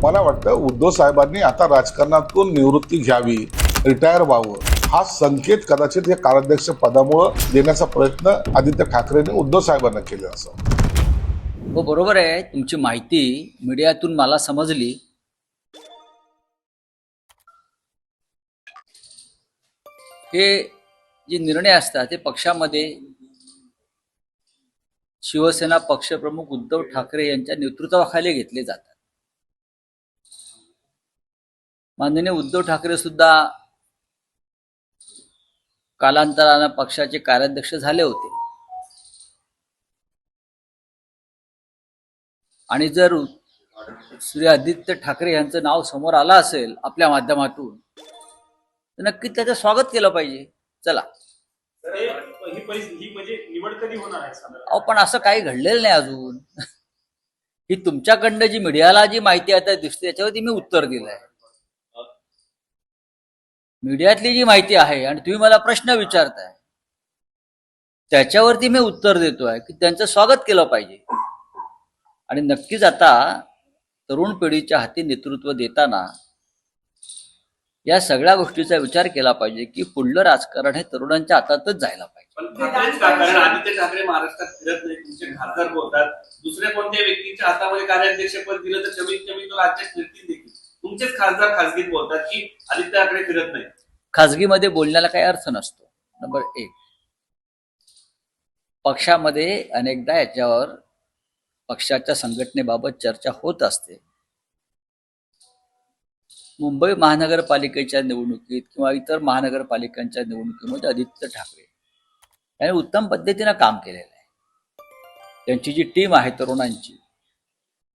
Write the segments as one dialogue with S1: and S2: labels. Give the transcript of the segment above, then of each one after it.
S1: मला वाटतं उद्धव साहेबांनी आता राजकारणातून निवृत्ती घ्यावी, रिटायर व्हावं, हा संकेत कदाचित हे कार्याध्यक्ष पदामुळे देण्याचा प्रयत्न आदित्य ठाकरेंनी उद्धव साहेबांना केला असावा।
S2: हो, बरोबर आहे। तुमची माहिती मीडियातून मला समजली। हे जे निर्णय असतात ते पक्षामध्ये शिवसेना पक्षप्रमुख उद्धव ठाकरे यांच्या नेतृत्वाखाली घेतले जातात। माननीय उद्धव ठाकरे सुद्धा कालांतराने पक्षाचे कार्याध्यक्ष झाले होते आणि जर श्री आदित्य ठाकरे यांचं नाव समोर आलं असेल आपल्या माध्यमातून तर नक्कीच त्याचं स्वागत केलं पाहिजे। चला,
S3: ही म्हणजे निवड कधी होणार आहे?
S2: अहो, पण असं काही घडलेलं नाही अजून। ही तुमच्याकडनं जी मीडियाला जी माहिती आता दिसते त्याच्यावरती मी उत्तर दिलंय। मीडियातली जी माहिती आहे आणि तुम्ही मला प्रश्न विचारताय त्याच्यावरती मी उत्तर देतोय की त्यांचं स्वागत केलं पाहिजे। आणि नक्कीच आता तरुण पिढीच्या हाती नेतृत्व देताना या सगळ्या गोष्टीचा विचार केला पाहिजे की पुढलं राजकारण हे तरुणांच्या हातातच जायला पाहिजे।
S3: पण कारण आदित्य ठाकरे महाराष्ट्रात फिरत नाही, तुमचे खासदार बोलतात, दुसऱ्या कोणत्या व्यक्तीच्या हातामध्ये कार्याध्यक्षपद दिलं तर कमीत कमी तो राज्यात फिरतील देखील। तुमचेच खासदार खासगीत बोलतात की आदित्य ठाकरे फिरत नाही।
S2: खासगीमध्ये बोलण्याला काही अर्थ नसतो। नंबर 1, पक्षामध्ये अनेकदा याच्यावर पक्षाच्या संघटनेबाबत चर्चा होत असते। मुंबई महानगरपालिकेच्या निवडणुकीत किंवा इतर महानगरपालिकांच्या निवडणुकीमध्ये आदित्य ठाकरे यांनी उत्तम पद्धतीने काम केलेलं आहे। त्यांची जी टीम आहे तरुणांची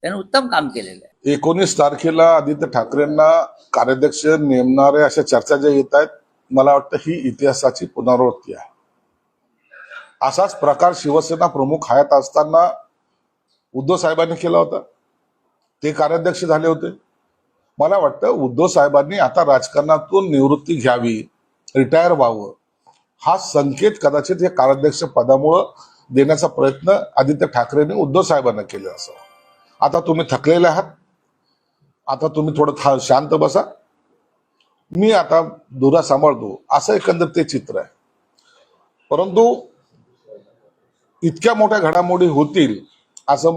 S2: त्यांनी उत्तम काम केलेलं आहे।
S1: 19 तारखेला आदित्य ठाकरेंना कार्याध्यक्ष नेमणारे अशा चर्चा ज्या येत आहेत, मला वाटतं ही इतिहासाची पुनरावृत्ती आहे। असाच प्रकार शिवसेना प्रमुख हयात असताना उद्धव साहेबांनी केला होता, ते कार्याध्यक्ष झाले होते। मला वाटतं उद्धव साहेबांनी आता राजकारणातून निवृत्ती घ्यावी, रिटायर व्हावं, हा संकेत कदाचित हे कार्याध्यक्ष पदामुळे देण्याचा प्रयत्न आदित्य ठाकरेंनी उद्धव साहेबांना केला असावा। आता तुम्ही थकलेले आहात, आता तुम्ही थोडं शांत बसा, मी आता धुरा सांभाळतो, असं एकंदर ते चित्र आहे। परंतु इतक्या मोठ्या घडामोडी होतील असं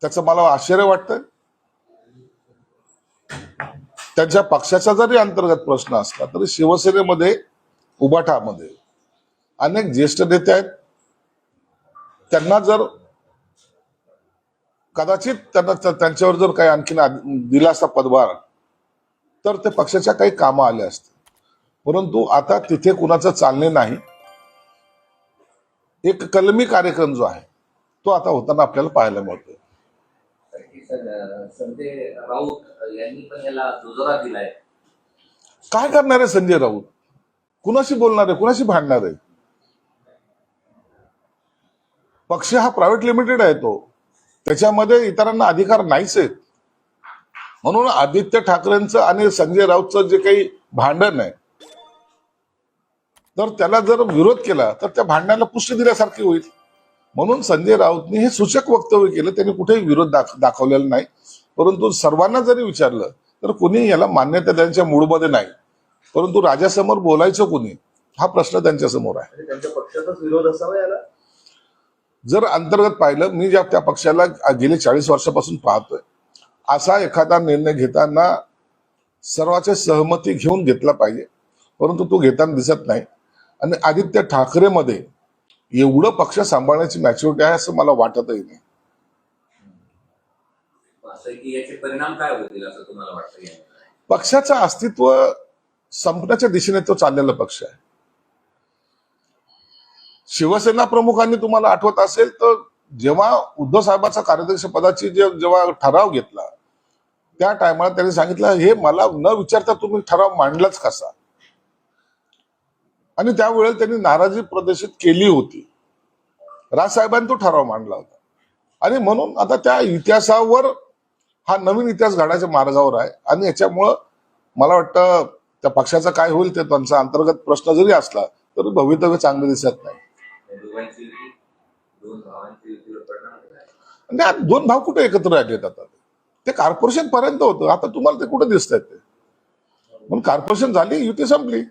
S1: त्याचं मला आश्चर्य वाटतंय। त्यांच्या पक्षाचा जरी अंतर्गत प्रश्न असला तरी शिवसेनेमध्ये उबाठामध्ये अनेक ज्येष्ठ नेते आहेत। त्यांना जर कदाचित त्यांच्यावर जर काही आणखीन दिला असता पदभार तर ते पक्षाच्या काही कामं आले असते। परंतु आता तिथे कुणाचं चालणे नाही। एक कलमी कार्यक्रम जो आहे तो आता होताना आपल्याला पाहायला मिळतोय।
S4: संजय राऊत यांनी पण याला दुजोरा दिलाय।
S1: काय करणार आहे संजय राऊत? कुणाशी बोलणार आहे, कुणाशी भांडणार आहे? पक्ष हा प्रायव्हेट लिमिटेड आहे, तो त्याच्यामध्ये इतरांना अधिकार नाहीच आहेत। म्हणून आदित्य ठाकरेंचं आणि संजय राऊतचं जे काही भांडण आहे तर त्याला जर विरोध केला तर त्या भांडणाला पुष्टी दिल्यासारखी होईल। म्हणून संजय राऊतनी हे सूचक वक्तव्य केलं, त्यांनी कुठेही विरोध दाखवलेला नाही। परंतु सर्वांना जरी विचारलं तर कोणी याला मान्यता त्यांच्या मूडमध्ये नाही। परंतु राजासमोर बोलायचं कोणी, हा प्रश्न त्यांच्या समोर आहे।
S4: त्यांच्या पक्षाचाच विरोध असावा याला।
S1: जर अंतर्गत पाहिलं, मी ज्या त्या पक्षाला गेले 40 वर्षापासून पाहतोय, असा एखादा निर्णय घेताना सर्वांची सहमती घेऊन घेतला पाहिजे, परंतु तो घेताना दिसत नाही। आणि आदित्य ठाकरेमध्ये एवढं पक्ष सांभाळण्याची मॅच्युरिटी आहे असं मला वाटतही नाही।
S4: असं की याचे परिणाम काय होतील असं तुम्हाला वाटतं?
S1: पक्षाचं अस्तित्व संपण्याच्या दिशेने तो चाललेला पक्ष आहे। शिवसेना प्रमुखांनी तुम्हाला आठवत असेल तर जेव्हा उद्धव साहेबांचा कार्याध्यक्ष पदाची जेव्हा ठराव घेतला त्या टायमाला त्यांनी सांगितलं, हे मला न विचारता तुम्ही ठराव मांडलाच कसा? आणि त्यावेळेला त्यांनी नाराजी प्रदर्शित केली होती। राजसाहेबांनी तो ठराव मांडला होता आणि म्हणून आता त्या इतिहासावर हा नवीन इतिहास घडायच्या मार्गावर आहे। आणि याच्यामुळं मला वाटतं त्या पक्षाचा काय होईल ते त्यांचा अंतर्गत प्रश्न जरी असला तरी भवितव्य चांगलं दिसत नाही। दोन भाव कुठे एकत्र राहिलेत आता? ते कॉर्पोरेशन पर्यंत होतं. आता तुम्हाला ते कुठे दिसत आहेत ते. म्हणून कॉर्पोरेशन झाली, युती संपली.